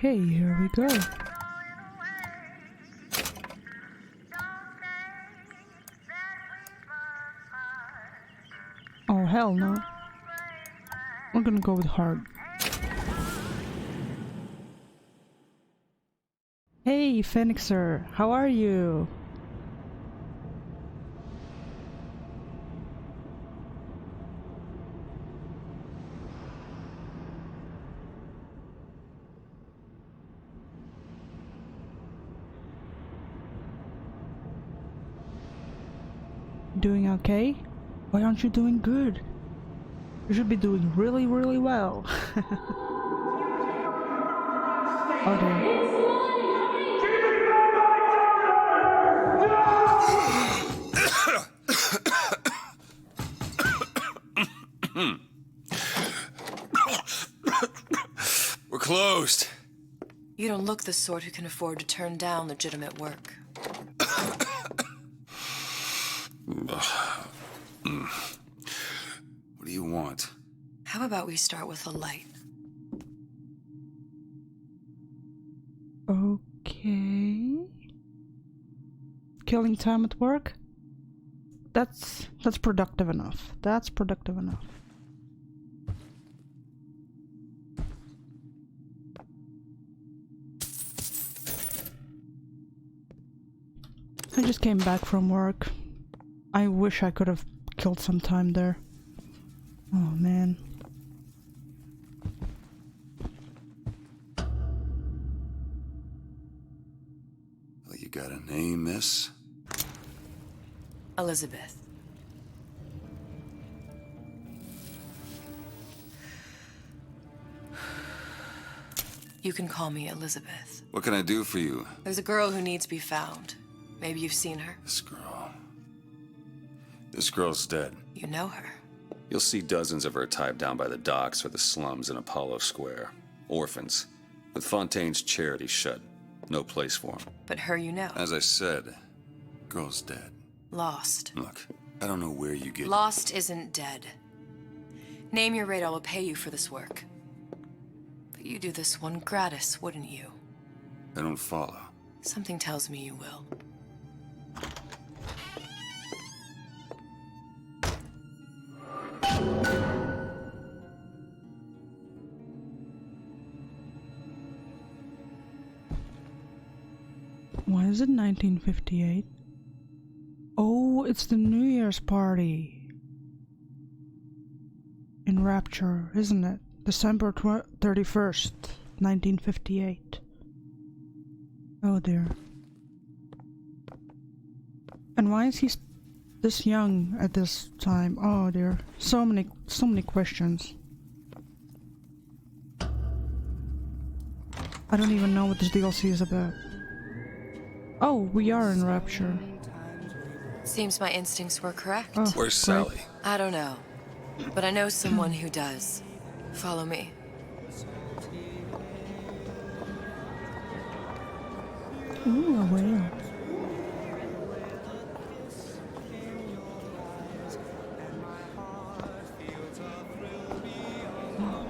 Okay, here we go. Oh, hell no. We're gonna go with hard. Hey, Phoenixer, how are you? Doing okay? Why aren't you doing good? You should be doing really, really well. Oh dear. We're closed. You don't look the sort who can afford to turn down legitimate work. What do you want? How about we start with a light? Okay. Killing time at work? That's productive enough. That's productive enough. I just came back from work. I wish I could have killed some time there. Oh man. Well, you got a name, miss? Elizabeth. You can call me Elizabeth. What can I do for you? There's a girl who needs to be found. Maybe you've seen her. This girl. This girl's dead. You know her. You'll see dozens of her tied down by the docks or the slums in Apollo Square. Orphans. With Fontaine's charity shut. No place for them. But her you know. As I said, girl's dead. Lost. Look, I don't know where you get... Lost isn't dead. Name your rate, I will pay you for this work. But you do this one gratis, wouldn't you? I don't follow. Something tells me you will. Why is it 1958? Oh, it's the New Year's party. In Rapture, isn't it? December 31st, 1958. Oh dear. And why is he this young at this time? Oh dear. So many questions. I don't even know what this DLC is about. Oh, we are in Rapture. Seems my instincts were correct. Oh, Where's great. Sally? I don't know. But I know someone who does. Follow me. Ooh, a whale.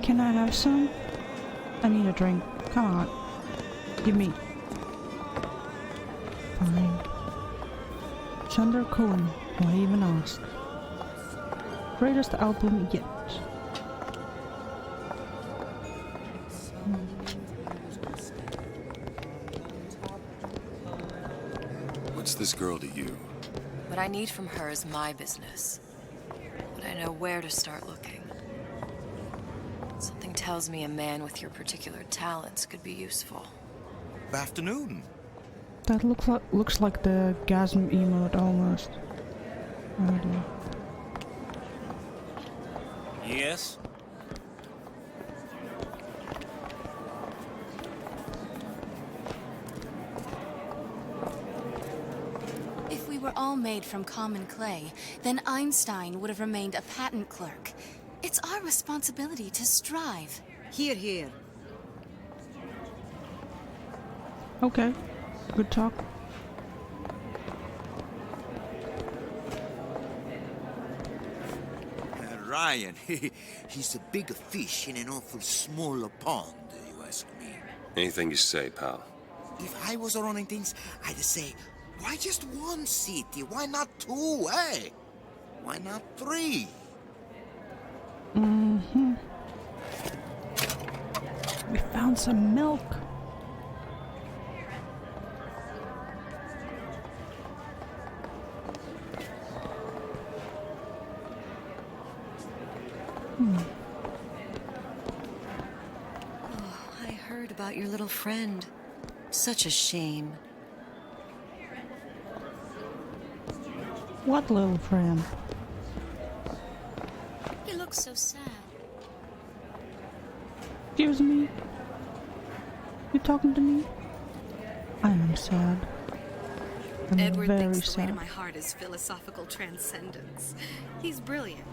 Can I have some? I need a drink. Come on. Give me. Fine. Chandler Cohen. Why even ask? Greatest album yet. What's this girl to you? What I need from her is my business. But I know where to start looking. Something tells me a man with your particular talents could be useful. Good afternoon. That looks like the gasm emote almost. Oh dear. Yes? If we were all made from common clay, then Einstein would have remained a patent clerk. It's our responsibility to strive. Here, here. Okay. Good talk. Ryan, he's a big fish in an awful small pond, you ask me. Anything you say, pal. If I was running things, I'd say, why just one city? Why not two, eh? Why not three? Mm-hmm. We found some milk. I heard about your little friend. Such a shame. What little friend? He looks so sad. Excuse me? You talking to me? I am sad. I'm Edward very thinks the way to sad. my heart is philosophical transcendence. He's brilliant.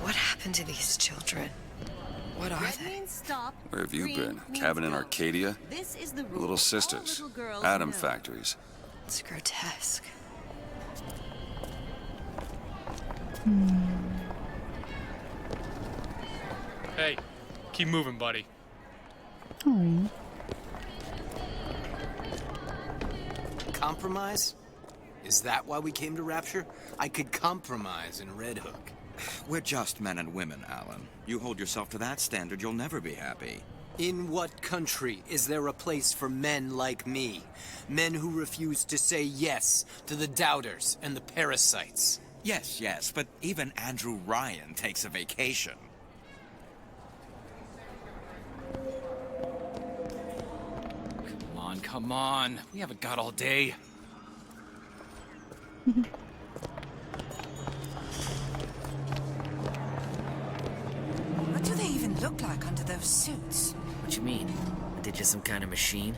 What happened to these children? What are Red they? means stop. Where have you green been? means Cabin in go. Arcadia? This is the The rule. Little All Sisters? little girls Atom know. factories? It's grotesque. Hey, keep moving, buddy. Oh, Compromise? Is that why we came to Rapture? I could compromise in Red Hook. We're just men and women, Alan. You hold yourself to that standard, you'll never be happy. In what country is there a place for men like me? Men who refuse to say yes to the doubters and the parasites. Yes, yes, but even Andrew Ryan takes a vacation. Come on. We haven't got all day. What do they even look like under those suits? What you mean? Are they just some kind of machine?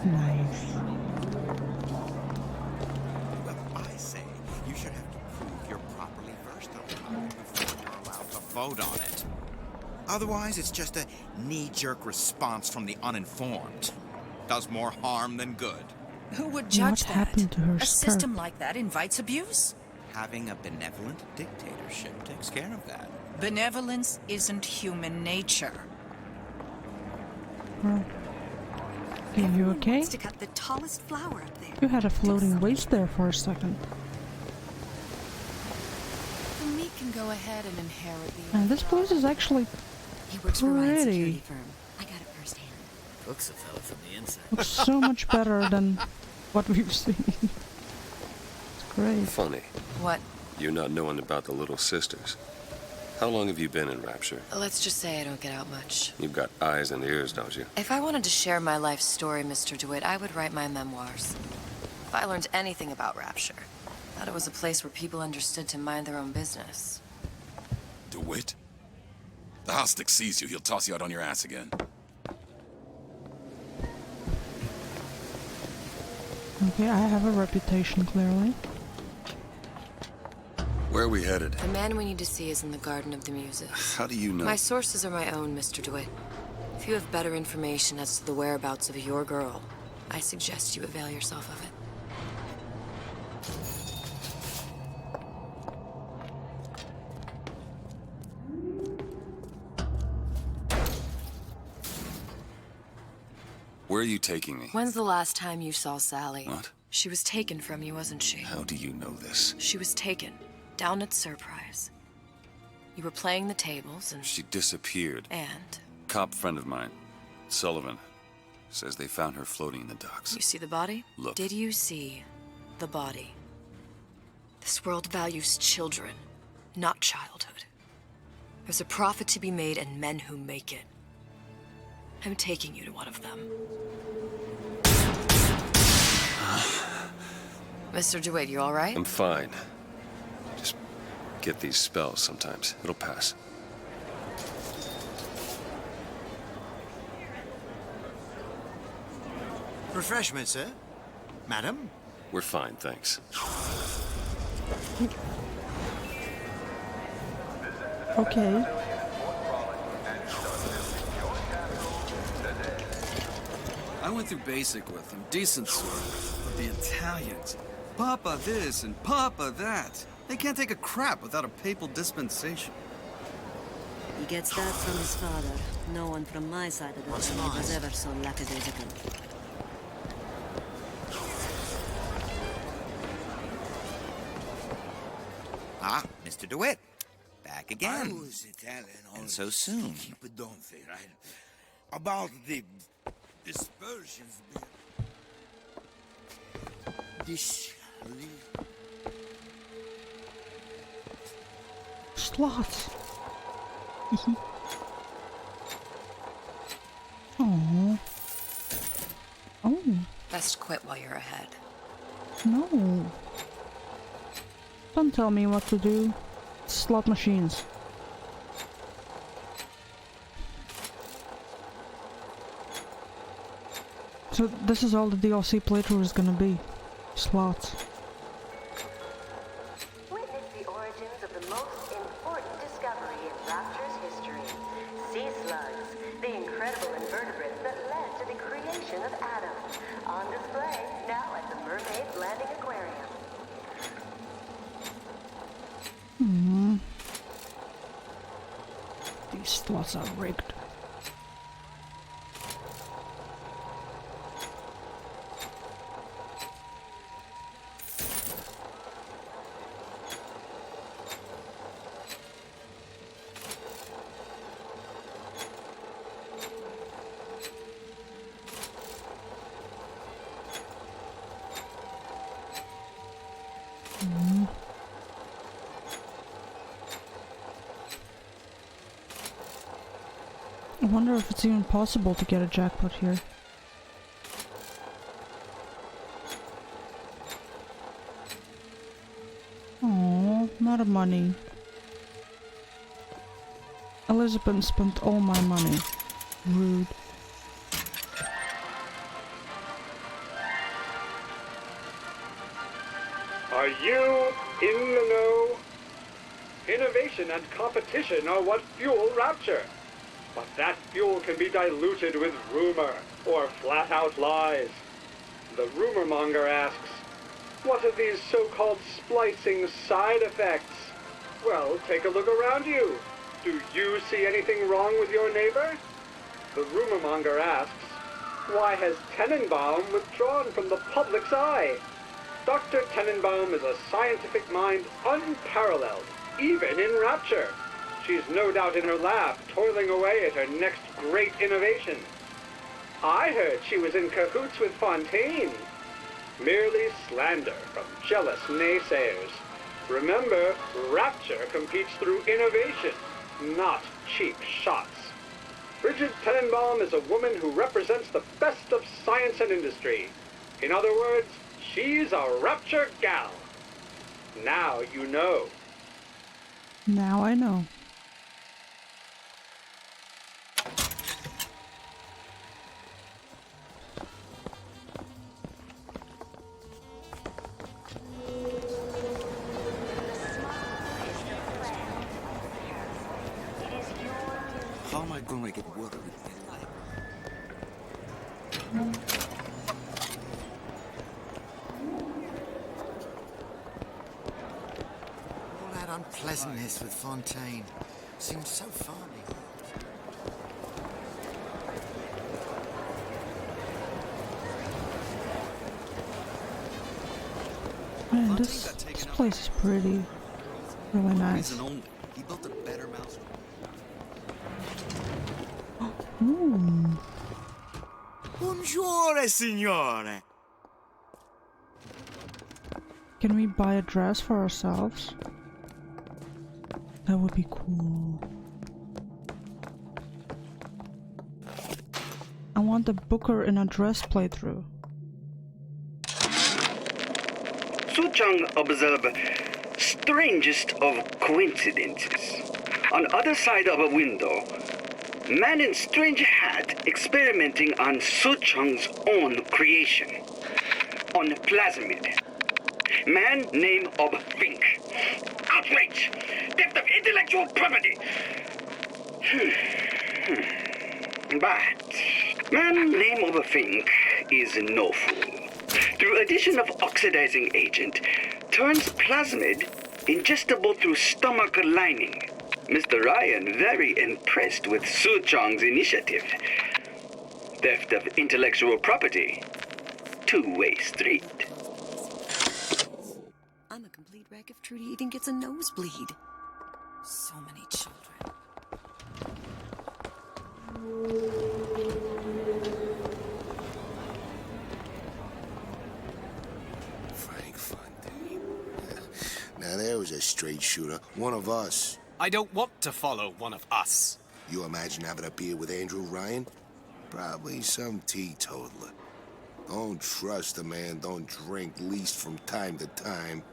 nice. Well, I say you should have to prove you're properly versed on the topic before you're allowed to vote on it. Otherwise, it's just a knee-jerk response from the uninformed. Does more harm than good. Who would What judge that? happened to her A skirt? system like that invites abuse. Having a benevolent dictatorship takes care of that. Benevolence isn't human nature. Well, are you okay? Wants to cut the tallest flower up there. You had a floating waist there for a second. The meek can go ahead and inherit the And this place is actually He works for Ryan's pretty. security firm. I got it firsthand. Looks a fella from the inside. Looks so much better than what we've seen. It's great. Funny. What? You not knowing about the Little Sisters. How long have you been in Rapture? Let's just say I don't get out much. You've got eyes and ears, don't you? If I wanted to share my life story, Mr. DeWitt, I would write my memoirs. If I learned anything about Rapture, I thought it was a place where people understood to mind their own business. DeWitt? The Hostic sees you, he'll toss you out on your ass again. Okay, I have a reputation, clearly. Where are we headed? The man we need to see is in the Garden of the Muses. How do you know? My sources are my own, Mr. DeWitt. If you have better information as to the whereabouts of your girl, I suggest you avail yourself of it. Where are you taking me? When's the last time you saw Sally? What? She was taken from you, wasn't she? How do you know this? She was taken, down at Surprise. You were playing the tables and... She disappeared. And? Cop friend of mine, Sullivan, says they found her floating in the docks. You see the body? Look. Did you see the body? This world values children, not childhood. There's a profit to be made and men who make it. I'm taking you to one of them. Mr. DeWitt, you all right? I'm fine. Just get these spells sometimes. It'll pass. Refreshment, sir? Madam? We're fine, thanks. Okay. I went through basic with them, decent sort of, but the Italians, Papa this and Papa that. They can't take a crap without a papal dispensation. He gets that from his father. No one from my side of the family was ever so lackadaisical. Ah, Mr. DeWitt. Back again. I was telling And so soon. Keep it don't they, right? About the dispersions. This Slots. Oh. Oh. Best quit while you're ahead. No. Don't tell me what to do. Slot machines. So this is all the DLC playthrough is gonna be. Slots. Witness the origins of the most important discovery in Rapture's history. Sea slugs, the incredible invertebrates that led to the creation of Adam. On display now at the Mermaid's Landing Aquarium. These slots are rigged. I wonder if it's even possible to get a jackpot here. Oh, not a money. Elizabeth spent all my money. Rude. Are you in the know? Innovation and competition are what fuel Rapture. But that fuel can be diluted with rumor or flat-out lies. The rumor monger asks, what are these so-called splicing side effects? Well, take a look around you. Do you see anything wrong with your neighbor? The rumor monger asks, why has Tenenbaum withdrawn from the public's eye? Dr. Tenenbaum is a scientific mind unparalleled, even in Rapture. She's no doubt in her lab, toiling away at her next great innovation. I heard she was in cahoots with Fontaine. Merely slander from jealous naysayers. Remember, Rapture competes through innovation, not cheap shots. Bridget Tenenbaum is a woman who represents the best of science and industry. In other words, she's a Rapture gal. Now you know. Now I know. How am I going to get water with my life? All that unpleasantness with Fontaine seems so farming. Man, this place is pretty. Really nice. He built a better mouse. Ooh. Buongiorno, signore. Can we buy a dress for ourselves? That would be cool. I want the Booker in a dress playthrough. Suchang observed strangest of coincidences. On other side of a window, man in strange hat experimenting on Suchang's own creation. On plasmid. Man name of Fink. Outrage! Theft of intellectual property! But man name of Fink is no fool. through addition of oxidizing agent, turns plasmid ingestible through stomach lining. Mr. Ryan very impressed with Su Chong's initiative. Theft of intellectual property. Two-way street. I'm a complete wreck if Trudy even gets a nosebleed. So many children. Frank Fontaine. Now there was a straight shooter. One of us. I don't want to follow one of us. You imagine having a beer with Andrew Ryan? Probably some teetotaler. Don't trust a man, don't drink, least from time to time.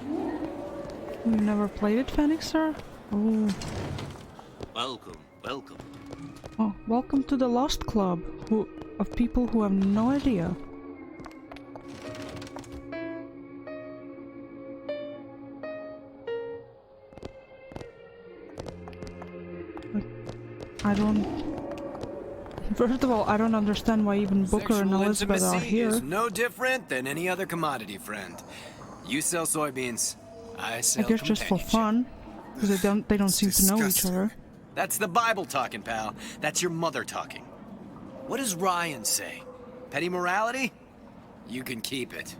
You never played it, Phoenix, sir? Oh. Welcome, welcome. Oh, welcome to the Lost Club of people who have no idea. I don't... First of all, I don't understand why even Booker and Sexual Elizabeth are intimacy here. is no different than any other commodity, friend. You sell soybeans, I sell I guess just for fun, because they don't seem to know each other. That's the Bible talking, pal. That's your mother talking. What does Ryan say? Petty morality? You can keep it.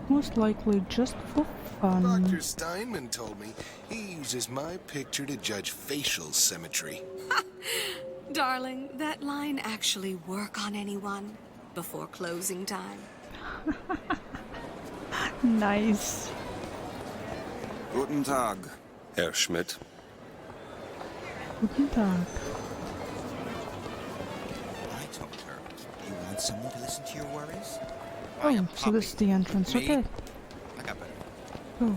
Most likely just for fun. Dr. Steinman told me he uses my picture to judge facial symmetry. Darling, that line actually work on anyone before closing time. Nice. Guten Tag. Herr Schmidt. Guten Tag. I told her, you want someone to listen to your worries? Oh, so this is the entrance. Me? Okay. I got better. Oh.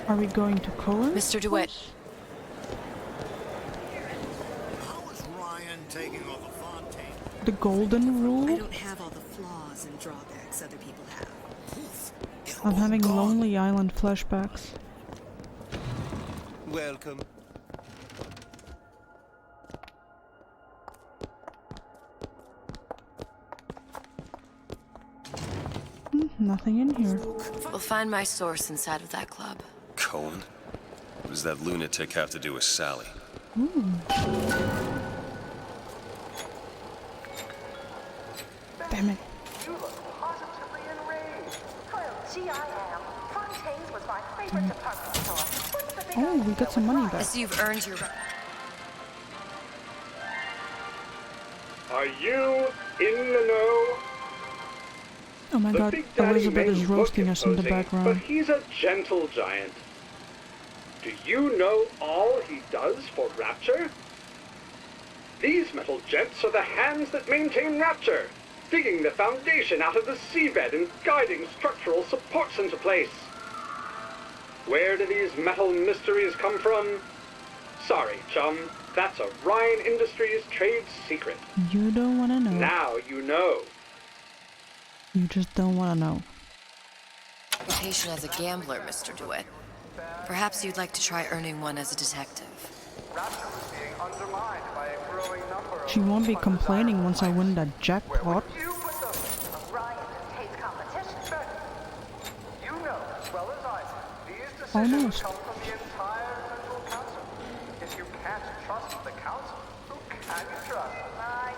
Are we going to Cohen? Mr. DeWitt. How is Ryan taking over Fontaine? The golden rule? I don't have all the flaws and drawbacks other people have. I'm having Lonely Island flashbacks. Welcome. Nothing in here. We'll find my source inside of that club. Cohen? What does that lunatic have to do with Sally? Damn it. You look positively enraged. Well, gee, I am. Fontaine's was my favorite department store. What's the big Oh, we got some money back. As you've earned your... Are you in the know? Oh my The god, Big Daddy Elizabeth may is look roasting us in the imposing, background. But he's a gentle giant. Do you know all he does for Rapture? These metal jets are the hands that maintain Rapture, digging the foundation out of the seabed and guiding structural supports into place. Where do these metal mysteries come from? Sorry, chum. That's a Ryan Industries trade secret. You don't want to know. Now you know. You just don't want to know. Reputation as a gambler, Mr. DeWitt. Perhaps you'd like to try earning one as a detective. She won't be complaining once I win that jackpot. Almost. I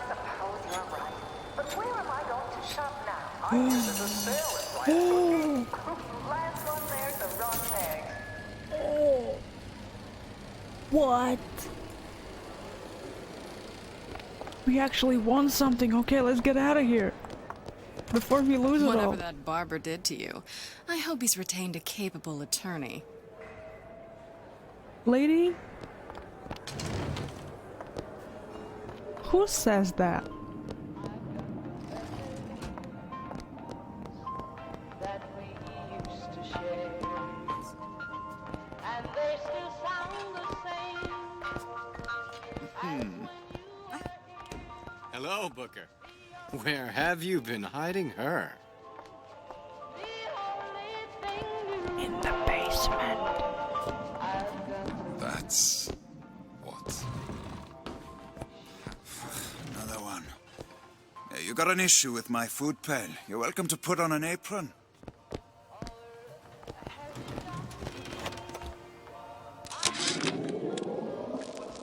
suppose you're right. But where am I going to shop now? Last one there's the wrong bag. Oh. What? We actually won something. Okay, let's get out of here. Before we lose it all. Whatever that barber did to you, I hope he's retained a capable attorney. Lady? Who says that? Hello, Booker. Where have you been hiding her? In the basement. That's... what? Another one. Yeah, you got an issue with my food pail. You're welcome to put on an apron.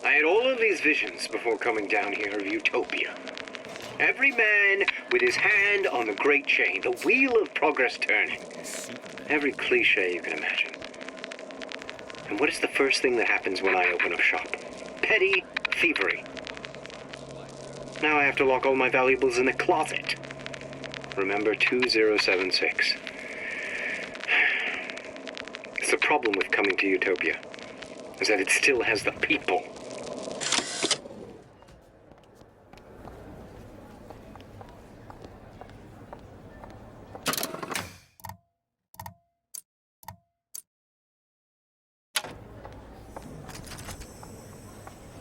I had all of these visions before coming down here of Utopia. Every man with his hand on the great chain, the wheel of progress turning. Every cliche you can imagine. And what is the first thing that happens when I open up shop? Petty thievery. Now I have to lock all my valuables in the closet. Remember 2076. It's the problem with coming to Utopia, is that it still has the people.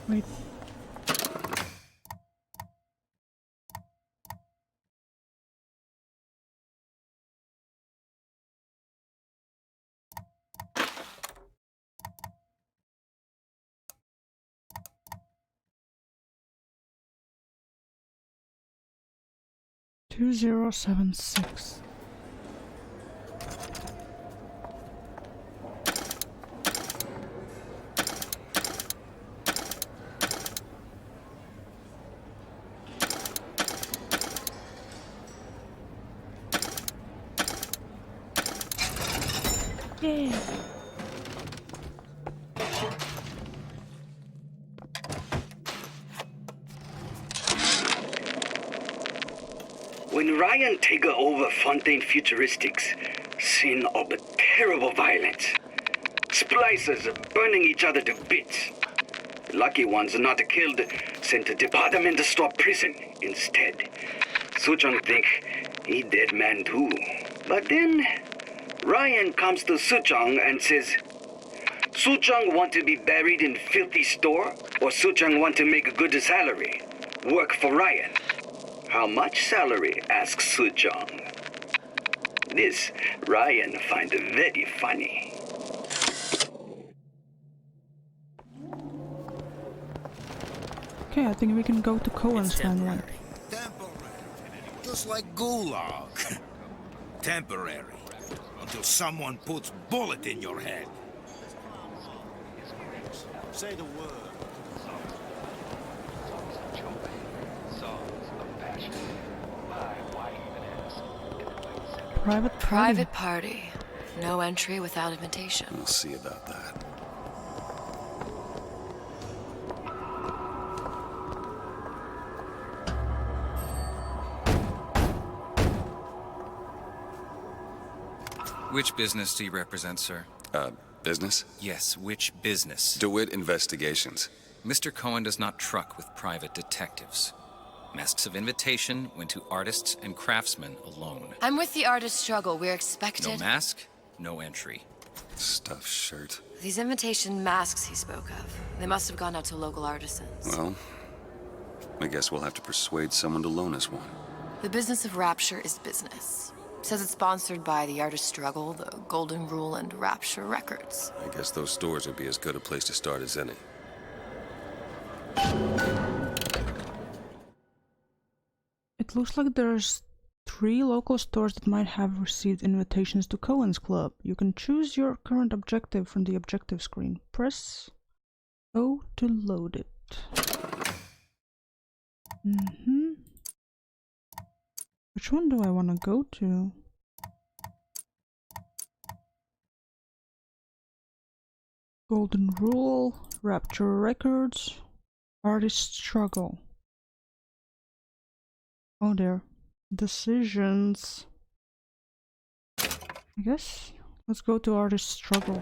Wait. Two 2076. Yeah. When Ryan take over Fontaine Futuristics, scene of terrible violence. Splicers burning each other to bits. Lucky ones not killed, sent to department store prison instead. Suchong think he dead man too. But then Ryan comes to Suchong and says, Suchong want to be buried in filthy store, or Suchong want to make a good salary? Work for Ryan. How much salary? Asks Suchong. This Ryan find very funny. Okay, I think we can go to Cohen's timeline. Just like Gulag. Temporary. Until someone puts bullet in your head. Say the word. Private party. No entry without invitation. We'll see about that. Which business do you represent, sir? Business? Yes, which business? DeWitt Investigations. Mr. Cohen does not truck with private detectives. Masks of invitation went to artists and craftsmen alone. I'm with the artist struggle. We're expected. No mask, no entry. Stuffed shirt. These invitation masks he spoke of. They must have gone out to local artisans. Well, I guess we'll have to persuade someone to loan us one. The business of Rapture is business. Says it's sponsored by the Artist Struggle, the Golden Rule, and Rapture Records. I guess those stores would be as good a place to start as any. It looks like there's 3 local stores that might have received invitations to Cohen's Club. You can choose your current objective from the objective screen. Press O to load it. Which one do I want to go to? Golden Rule, Rapture Records, Artist Struggle. Oh, there. Decisions. I guess. Let's go to Artist Struggle.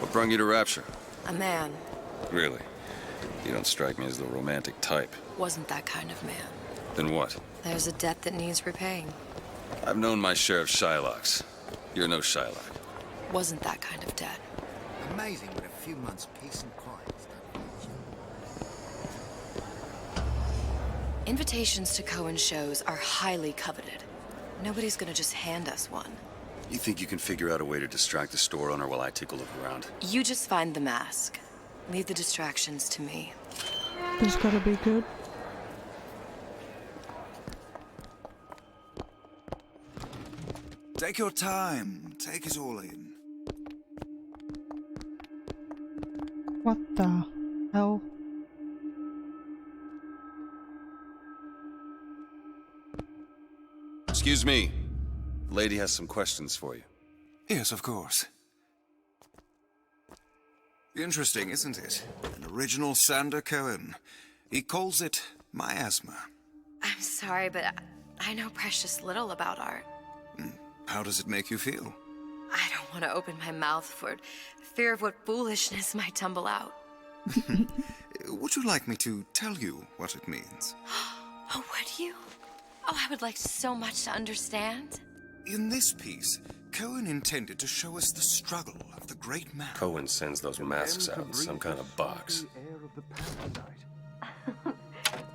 What brought you to Rapture? A man. Really? You don't strike me as the romantic type. Wasn't that kind of man. Then what? There's a debt that needs repaying. I've known my share of Shylocks. You're no Shylock. Wasn't that kind of debt. Amazing what a few months peace and quiet. Invitations to Cohen shows are highly coveted. Nobody's gonna just hand us one. You think you can figure out a way to distract the store owner while I take a look around? You just find the mask. Leave the distractions to me. This gotta be good. Take your time. Take it all in. What the hell? Excuse me. The lady has some questions for you. Yes, of course. Interesting, isn't it? An original Sander Cohen. He calls it miasma. I'm sorry, but I know precious little about art. How does it make you feel? I don't want to open my mouth for fear of what foolishness might tumble out. Would you like me to tell you what it means? Oh, would you? Oh, I would like so much to understand. In this piece, Cohen intended to show us the struggle of the great man. Cohen sends those masks out in some kind of box.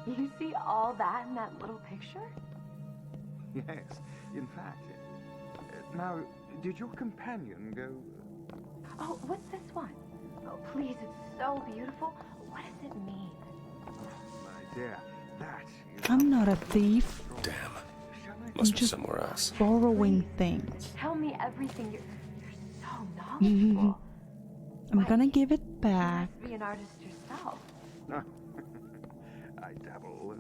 You see all that in that little picture? Yes, in fact. Now, did your companion go... Oh, what's this one? Oh, please, it's so beautiful. What does it mean? My dear, that is... I'm not a thief. Damn. I'm Must be just somewhere else. borrowing things. Tell me everything. You're so knowledgeable. I'm gonna give it back. You must be an artist yourself. No. I dabble,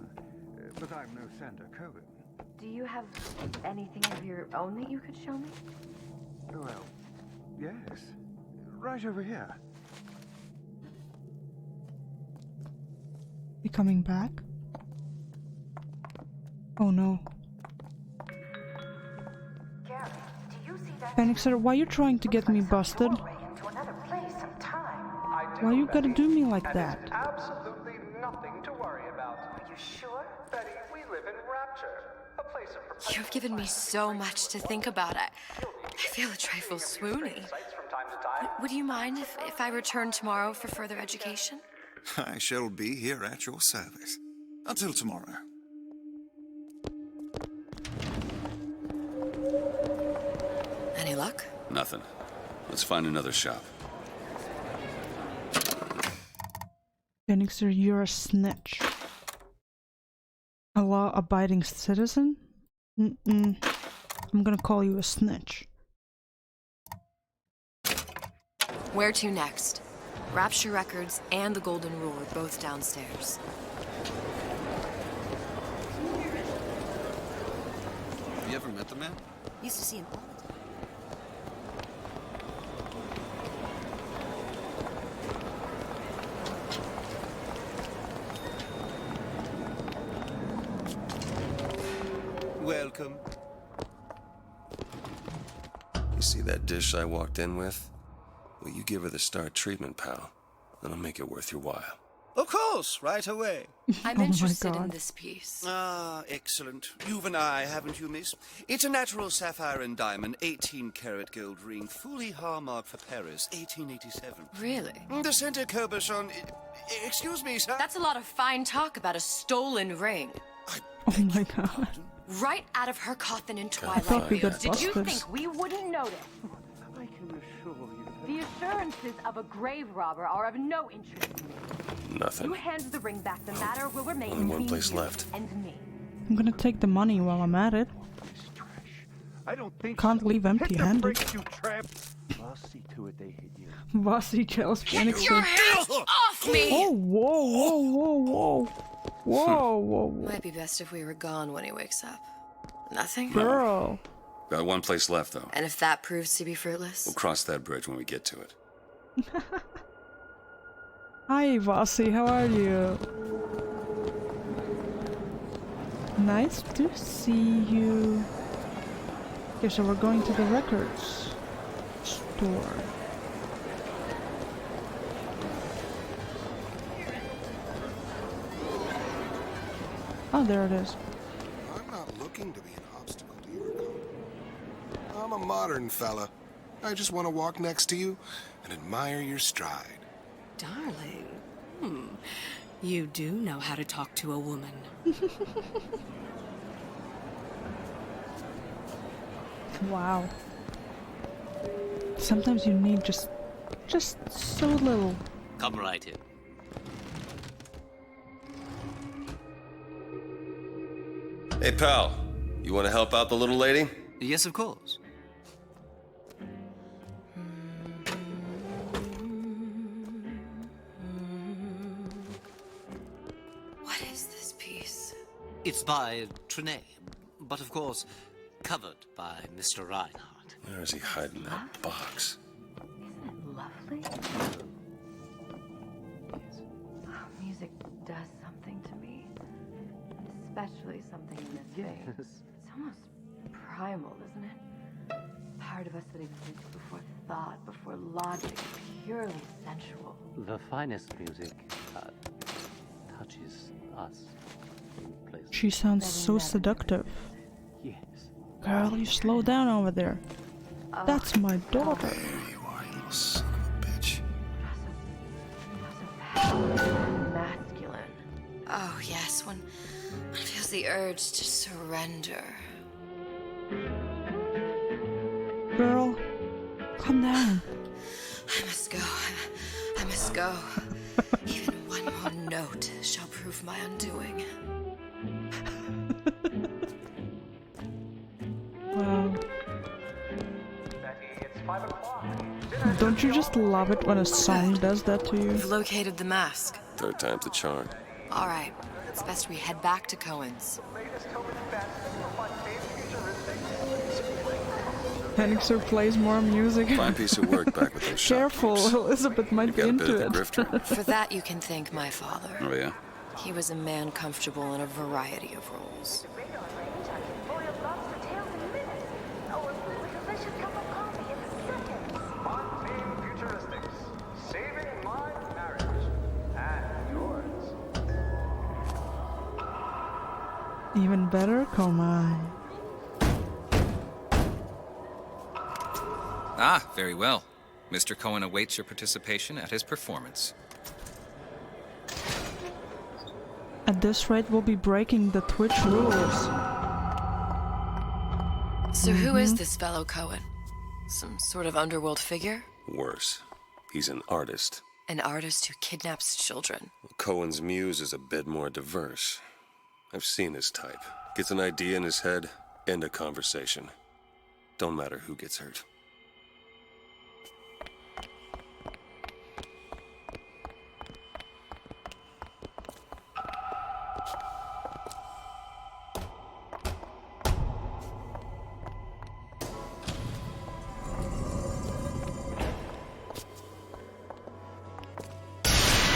but I'm no Sander Cohen. Do you have anything of your own that you could show me? Well, yes. Right over here. You coming back? Oh no. Gary, do you see that? Phoenixer, why you trying to get me busted? Into another place and time. Why you gotta do me like that? Absolutely nothing to worry about. Are you sure? Betty, we live in Rapture, a place of perpetual... You've given me so much to think about. I feel a trifle swoony. Would you mind if I return tomorrow for further education? I shall be here at your service. Until tomorrow. Any luck? Nothing. Let's find another shop. Phoenixer, you're a snitch. A law-abiding citizen? I'm gonna call you a snitch. Where to next? Rapture Records and the Golden Rule are both downstairs. Have you ever met the man? Used to see him all the time. Welcome. You see that dish I walked in with? Well, you give her the star treatment, pal. That'll make it worth your while. Of course, right away. I'm interested in this piece. Ah, excellent. You've an eye, haven't you, miss? It's a natural sapphire and diamond, 18-karat gold ring, fully hallmarked for Paris, 1887. Really? The center cabochon... Excuse me, sir? That's a lot of fine talk about a stolen ring. Oh my god. Right out of her coffin in thought Twilight. we got Did you busted. think we wouldn't notice? I can assure you that... The assurances of a grave robber are of no interest to me. Nothing. You hand the ring back, the matter will remain Only one between place you left. and me. I'm gonna take the money while I'm at it. I don't think Can't so. leave Hit the empty-handed. brakes, you tramp. I'll see to it they hit you. Vasi tells Get Phoenixer. your hands off me! Oh, whoa, whoa, whoa, whoa. Whoa, whoa, whoa. Might be best if we were gone when he wakes up. Nothing? Girl. Got one place left, though. And if that proves to be fruitless? We'll cross that bridge when we get to it. Hi, Vasi, how are you? Nice to see you. Okay, so we're going to the records store. Oh, there it is. I'm not looking to be an obstacle to your code. I'm a modern fella. I just want to walk next to you and admire your stride. Darling, you do know how to talk to a woman. Wow. Sometimes you need just so little. Come right in. Hey, pal. You want to help out the little lady? Yes, of course. What is this piece? It's by Trine, but of course, covered by Mr. Reinhardt. Where is he hiding that box? Lovely. Oh, music does something to me. Especially something in this game. It's almost primal, isn't it? Part of us that exists before thought, before logic, purely sensual. The finest music touches us in places. She sounds so seductive. Yes. Girl, you slow down over there. That's my daughter. There you are, you little son of a bitch. Masculine. Oh, yes, when one feels the urge to surrender. Girl, calm down. I must go. I must go. Even one more note shall prove my undoing. Wow. Don't you just love it when a song does that to you? We've located the mask. Third time's the charm. All right, it's best we head back to Cohen's. Henningser plays more music. Fine piece of work back with those Careful, Elizabeth might be into it. For that, you can thank my father. Oh, yeah? He was a man comfortable in a variety of roles. Even better, Komai. Ah, very well. Mr. Cohen awaits your participation at his performance. At this rate, we'll be breaking the Twitch rules. So who is this fellow Cohen? Some sort of underworld figure? Worse. He's an artist. An artist who kidnaps children. Cohen's muse is a bit more diverse. I've seen his type. Gets an idea in his head, end a conversation. Don't matter who gets hurt.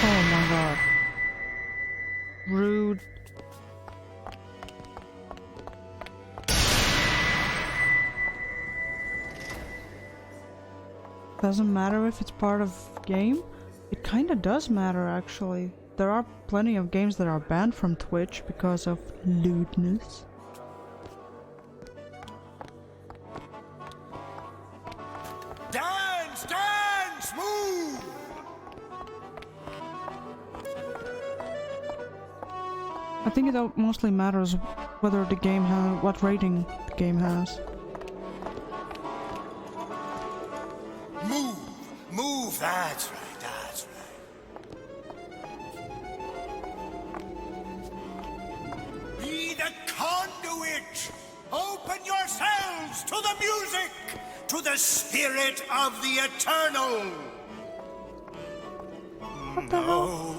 Oh my god. Rude. Doesn't matter if it's part of game? It kinda does matter actually. There are plenty of games that are banned from Twitch because of lewdness. Dance, dance, move! I think it mostly matters whether the game has what rating the game has. Move, move, that's right, that's right. Be the conduit! Open yourselves to the music, to the spirit of the eternal! No.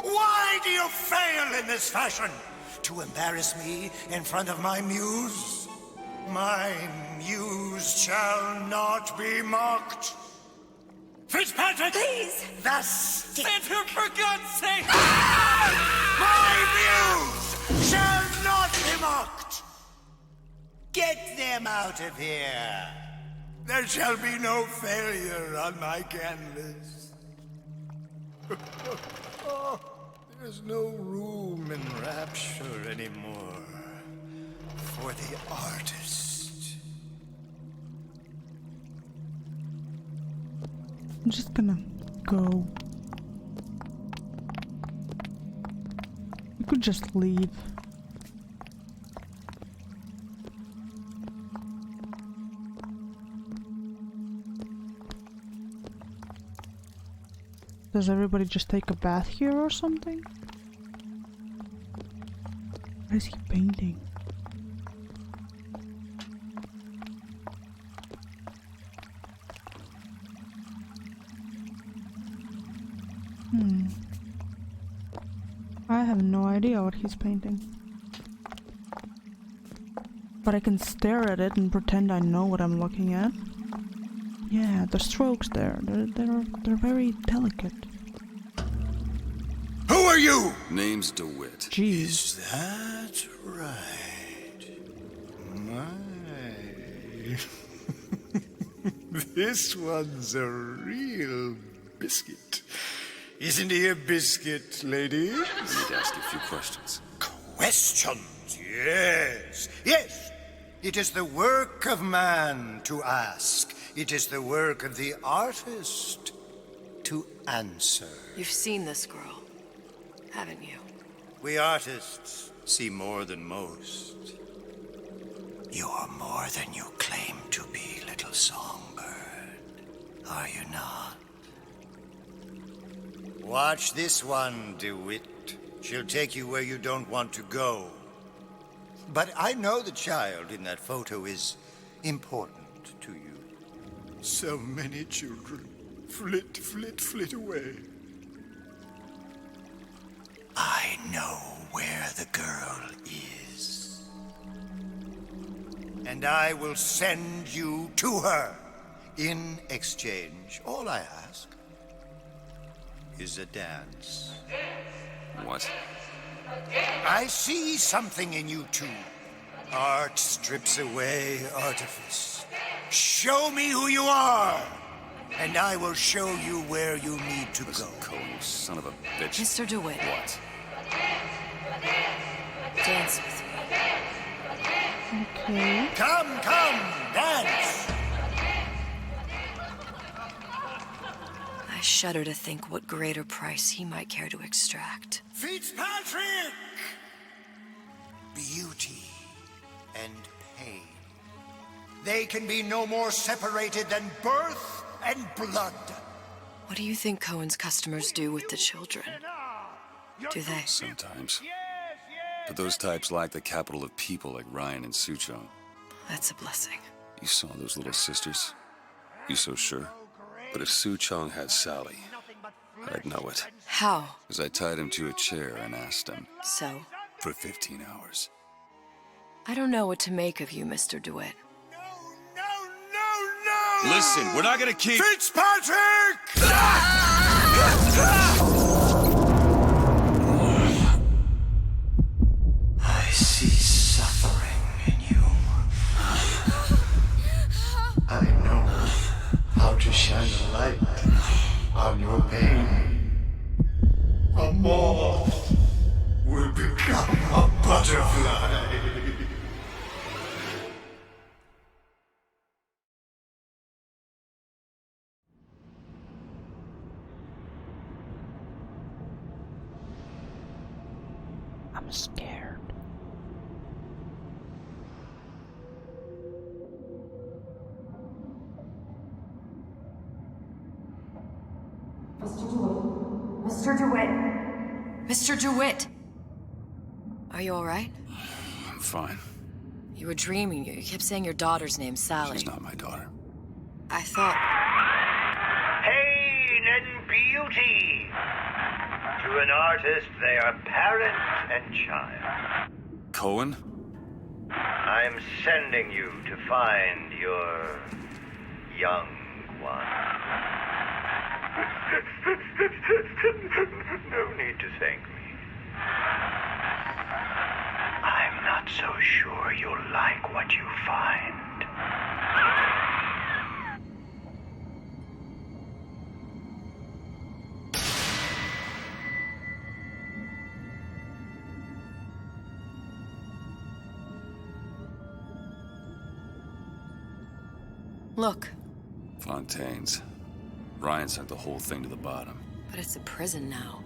Why do you fail in this fashion? To embarrass me in front of my muse? My muse shall not be mocked. Fitzpatrick! Please! The stick! Enter for God's sake! My muse shall not be mocked! Get them out of here! There shall be no failure on my canvas. Oh, there's no room in rapture anymore for the artist. I'm just gonna go. You could just leave. Does everybody just take a bath here or something? What is he painting? I have no idea what he's painting. But I can stare at it and pretend I know what I'm looking at. Yeah, the strokes there, they're very delicate. Who are you? Name's DeWitt. Jeez. Is that right? My. This one's a real biscuit. Isn't he a biscuit, ladies? I need to ask you a few questions. Questions, yes. Yes! It is the work of man to ask. It is the work of the artist to answer. You've seen this girl, haven't you? We artists see more than most. You are more than you claim to be, little songbird. Are you not? Watch this one, DeWitt. She'll take you where you don't want to go. But I know the child in that photo is important to you. So many children flit, flit, flit away. I know where the girl is. And I will send you to her. In exchange, all I ask is a dance. What? I see something in you two. Art strips away artifice. Show me who you are, and I will show you where you need to go. Cohen, you son of a bitch. Mr. DeWitt. What? Dance with me. Okay. Come, dance! I shudder to think what greater price he might care to extract. Fitzpatrick! Beauty and pain. They can be no more separated than birth and blood. What do you think Cohen's customers do with the children? Do they? Sometimes. But those types lack the capital of people like Ryan and Suchong. That's a blessing. You saw those little sisters? You so sure? But if Suchong had Sally, I'd know it. How? As I tied him to a chair and asked him. So? For 15 hours. I don't know what to make of you, Mr. DeWitt. No! Listen, we're not gonna keep... Fitzpatrick! I see suffering in you. I know how to shine a light on your pain. A moth will become a butterfly. I'm scared. Mr. DeWitt! Mr. DeWitt! Are you all right? I'm fine. You were dreaming. You kept saying your daughter's name, Sally. She's not my daughter. I thought... Pain and beauty. To an artist, they are parent and child. Cohen? I'm sending you to find your young one. No need to thank me. I'm not so sure you'll like what you find. Look. Fontaine's. Ryan sent the whole thing to the bottom. But it's a prison now.